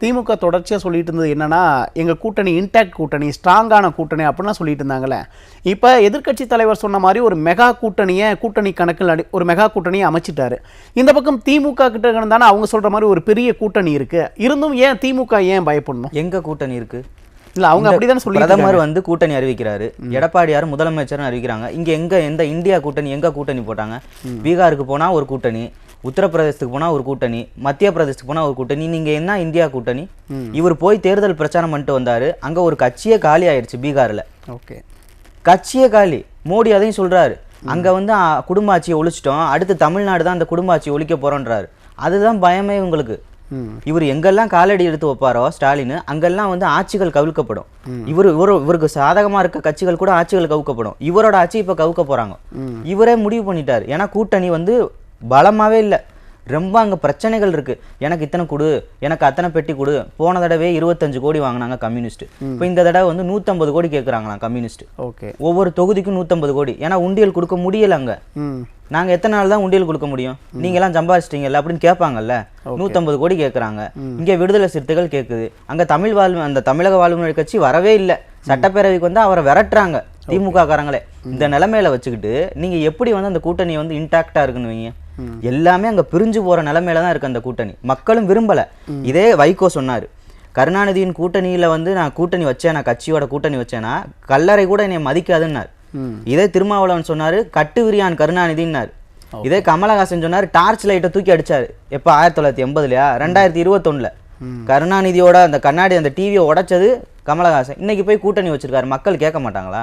திமுக தொடர்ச்சியாக சொல்லிட்டு இருந்தது என்னன்னா, எங்கள் கூட்டணி இன்டாக்ட் கூட்டணி, ஸ்ட்ராங்கான கூட்டணி அப்படிலாம் சொல்லிட்டு இருந்தாங்களே. இப்போ எதிர்க்கட்சி தலைவர் சொன்ன மாதிரி ஒரு மெகா கூட்டணியை கூட்டணி கணக்கில் ஒரு மெகா கூட்டணியை அமைச்சிட்டாரு. இந்த பக்கம் திமுக கிட்ட இருந்தானே அவங்க சொல்ற மாதிரி ஒரு பெரிய கூட்டணி இருக்கு. இருந்தும் ஏன் திமுக ஏன் பயப்படணும்? எங்க கூட்டணி இருக்கு? இல்ல அவங்க அப்படிதான் சொல்லி பிரதமர் வந்து கூட்டணி அறிவிக்கிறாரு, எடப்பாடியார் முதலமைச்சர் அறிவிக்கிறாங்க. இங்க எந்த இந்தியா கூட்டணி எங்க கூட்டணி போட்டாங்க? பீகாருக்கு போனா ஒரு கூட்டணி, உத்தரப்பிரதேசத்துக்கு போனா ஒரு கூட்டணி, மத்திய பிரதேசத்துக்கு போனா ஒரு கூட்டணி. நீங்க என்ன இந்தியா கூட்டணி? இவர் போய் தேர்தல் பிரச்சாரம் பண்ணிட்டு வந்தாரு, அங்க ஒரு கட்சியே காலி ஆயிடுச்சு பீகார்ல. ஓகே, கட்சியே காலி. மோடி அதையும் சொல்றாரு, அங்க வந்து குடும்ப ஆட்சியை ஒழிச்சிட்டோம், அடுத்து தமிழ்நாடு தான் அந்த குடும்ப ஆட்சியை ஒழிக்க போறோன்றாரு. அதுதான் பயமே உங்களுக்கு. இவர் எங்கெல்லாம் காலடி எடுத்து வைப்பாரோ ஸ்டாலின், அங்கெல்லாம் வந்து ஆட்சிகள் கவிழ்க்கப்படும். இவருக்கு சாதகமா இருக்க கட்சிகள் கூட ஆட்சிகள் கவுக்கப்படும். இவரோட ஆட்சி இப்ப கவுக்க போறாங்க. இவரே முடிவு பண்ணிட்டாரு. ஏன்னா கூட்டணி வந்து பலமாவே இல்லை, ரொம்ப அங்கே பிரச்சனைகள் இருக்கு. எனக்கு இத்தனை கொடு, எனக்கு அத்தனை பெட்டி கொடு. போன தடவை 25 கோடி வாங்கினாங்க கம்யூனிஸ்ட், இப்போ இந்த தடவை வந்து 150 கோடி கேட்குறாங்களாம் கம்யூனிஸ்ட். ஓகே, ஒவ்வொரு தொகுதிக்கும் 150 கோடி. ஏன்னா உண்டியல் கொடுக்க முடியல அங்கே. நாங்கள் எத்தனை நாள் தான் உண்டியல் கொடுக்க முடியும், நீங்களாம் சம்பாதிச்சிட்டீங்கல்ல அப்படின்னு கேட்பாங்கல்ல. 150 கோடி கேட்குறாங்க. இங்கே விடுதலை சிறுத்தைகள் கேட்குது. அங்கே அந்த தமிழக வாழ்வுரிமை கட்சி வரவே இல்லை. சட்டப்பேரவைக்கு வந்து அவரை விரட்டுறாங்க திமுக காரங்களே. இந்த நிலைமையில வச்சுக்கிட்டு நீங்க எப்படி வந்து அந்த கூட்டணி வந்து இன்டாக்டா இருக்குன்னு வைங்க, எல்லாமே அங்க பிரிஞ்சு போற நிலைமையில தான் இருக்கு அந்த கூட்டணி. மக்களும் விரும்பல. இதே வைகோ சொன்னாரு, கருணாநிதியின் கூட்டணியில வந்து நான் கூட்டணி வச்சேன், நான் கட்சியோட கூட்டணி வச்சேன்னா கல்லறை கூட என்னை மதிக்காதுன்னாரு. இதே திருமாவளவன் சொன்னாரு, கட்டு விரியான் கருணாநிதினாரு. இதே கமலஹாசன் சொன்னாரு, டார்ச் லைட்டை தூக்கி அடிச்சாரு. எப்ப 1980லயா 2021ல கருணாநிதியோட அந்த கண்ணாடி அந்த டிவியை உடைச்சது கமலஹாசன். இன்னைக்கு போய் கூட்டணி வச்சிருக்காரு. மக்கள் கேட்க மாட்டாங்களா?